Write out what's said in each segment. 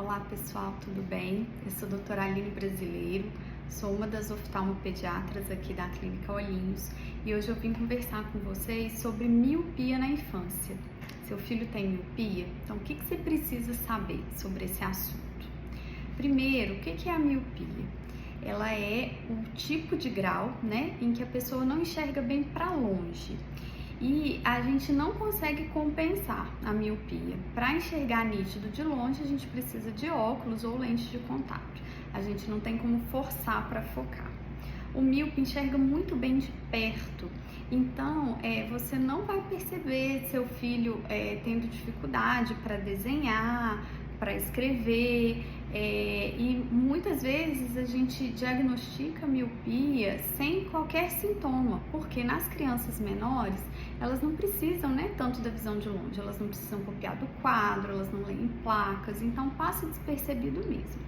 Olá pessoal, tudo bem? Eu sou a doutora Aline Brasileiro, sou uma das oftalmopediatras aqui da Clínica Olhinhos e hoje eu vim conversar com vocês sobre miopia na infância. Seu filho tem miopia? Então o que você precisa saber sobre esse assunto? Primeiro, o que é a miopia? Ela é o tipo de grau, em que a pessoa não enxerga bem para longe. E a gente não consegue compensar a miopia. Para enxergar nítido de longe, a gente precisa de óculos ou lentes de contato. A gente não tem como forçar para focar. O míope enxerga muito bem de perto, então você não vai perceber seu filho tendo dificuldade para desenhar, para escrever, e muitas vezes a gente diagnostica miopia sem qualquer sintoma, porque nas crianças menores elas não precisam tanto da visão de longe, elas não precisam copiar do quadro, elas não leem placas, então passa despercebido mesmo.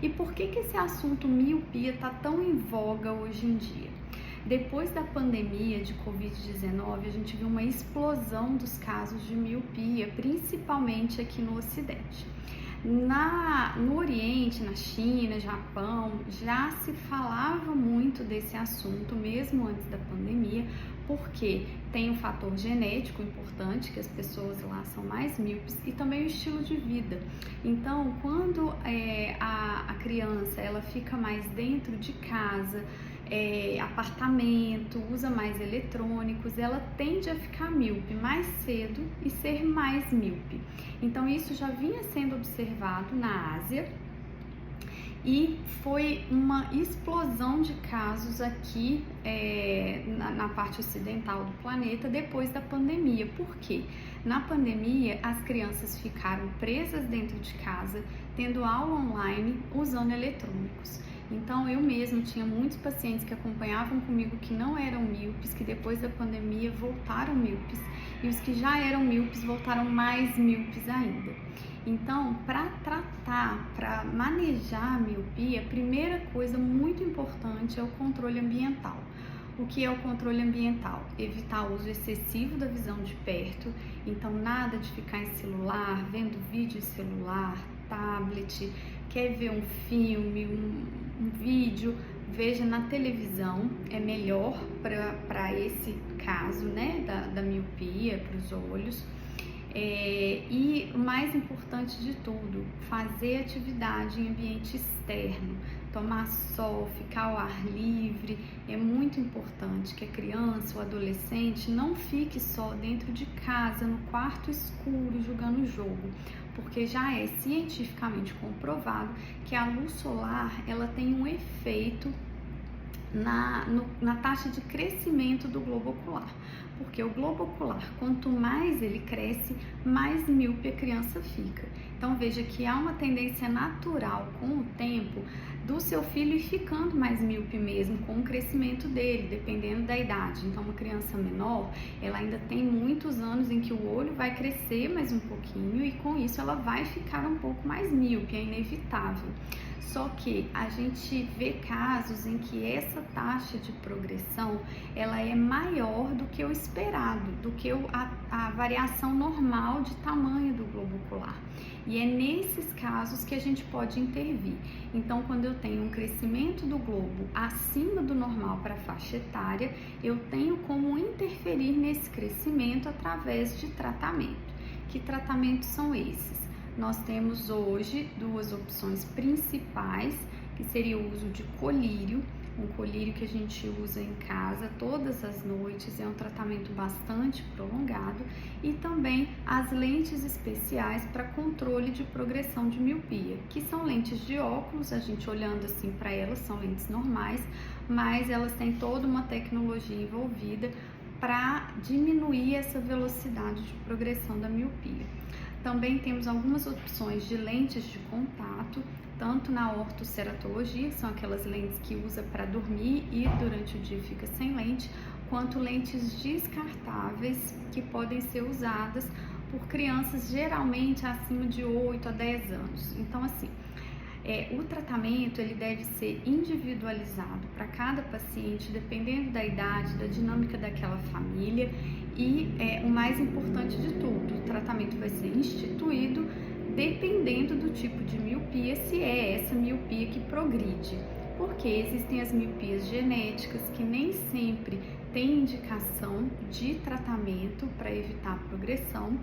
E por que esse assunto miopia está tão em voga hoje em dia? Depois da pandemia de Covid-19, a gente viu uma explosão dos casos de miopia, principalmente aqui no Ocidente. No Oriente, na China, Japão, já se falava muito desse assunto, mesmo antes da pandemia, porque tem um fator genético importante, que as pessoas lá são mais míopes, e também o estilo de vida. Então, quando a criança ela fica mais dentro de casa, apartamento, usa mais eletrônicos, ela tende a ficar míope mais cedo e ser mais míope. Então isso já vinha sendo observado na Ásia e foi uma explosão de casos aqui na parte ocidental do planeta depois da pandemia. Por quê? Na pandemia as crianças ficaram presas dentro de casa, tendo aula online, usando eletrônicos. Então eu mesmo tinha muitos pacientes que acompanhavam comigo que não eram míopes, que depois da pandemia voltaram míopes, e os que já eram míopes voltaram mais míopes ainda. Então, para tratar, para manejar a miopia, a primeira coisa muito importante é o controle ambiental. O que é o controle ambiental? Evitar o uso excessivo da visão de perto, então nada de ficar em celular, vendo vídeo em celular, tablet, quer ver um filme, um vídeo, veja na televisão, é melhor para esse caso da miopia, para os olhos. E o mais importante de tudo, fazer atividade em ambiente externo, tomar sol, ficar ao ar livre. É muito importante que a criança ou adolescente não fique só dentro de casa, no quarto escuro, jogando jogo, porque já é cientificamente comprovado que a luz solar ela tem um efeito na taxa de crescimento do globo ocular, porque o globo ocular, quanto mais ele cresce, mais míope a criança fica. Então veja que há uma tendência natural com o tempo do seu filho ir ficando mais míope mesmo com o crescimento dele, dependendo da idade. Então uma criança menor, ela ainda tem muitos anos em que o olho vai crescer mais um pouquinho e com isso ela vai ficar um pouco mais míope, é inevitável. Só que a gente vê casos em que essa taxa de progressão ela é maior do que o esperado, do que a variação normal de tamanho do globo ocular. E é nesses casos que a gente pode intervir. Então, quando eu tenho um crescimento do globo acima do normal para a faixa etária, eu tenho como interferir nesse crescimento através de tratamento. Que tratamentos são esses? Nós temos hoje duas opções principais, que seria o uso de colírio, um colírio que a gente usa em casa todas as noites, é um tratamento bastante prolongado, e também as lentes especiais para controle de progressão de miopia, que são lentes de óculos, a gente olhando assim para elas, são lentes normais, mas elas têm toda uma tecnologia envolvida para diminuir essa velocidade de progressão da miopia. Também temos algumas opções de lentes de contato, tanto na ortoceratologia, que são aquelas lentes que usa para dormir e durante o dia fica sem lente, quanto lentes descartáveis que podem ser usadas por crianças geralmente acima de 8 a 10 anos. Então assim, o tratamento ele deve ser individualizado para cada paciente, dependendo da idade, da dinâmica daquela família, e o mais importante de tudo, o tratamento vai ser instituído dependendo do tipo de miopia, se é essa miopia que progride. Porque existem as miopias genéticas que nem sempre têm indicação de tratamento para evitar a progressão.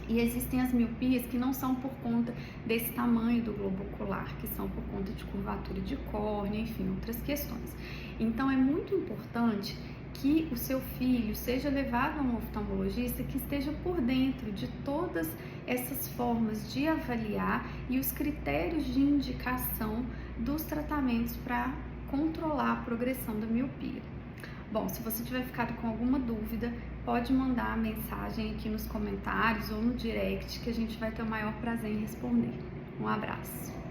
E existem as miopias que não são por conta desse tamanho do globo ocular, que são por conta de curvatura de córnea, enfim, outras questões. Então é muito importante que o seu filho seja levado a um oftalmologista que esteja por dentro de todas essas formas de avaliar e os critérios de indicação dos tratamentos para controlar a progressão da miopia. Bom, se você tiver ficado com alguma dúvida, pode mandar a mensagem aqui nos comentários ou no direct que a gente vai ter o maior prazer em responder. Um abraço!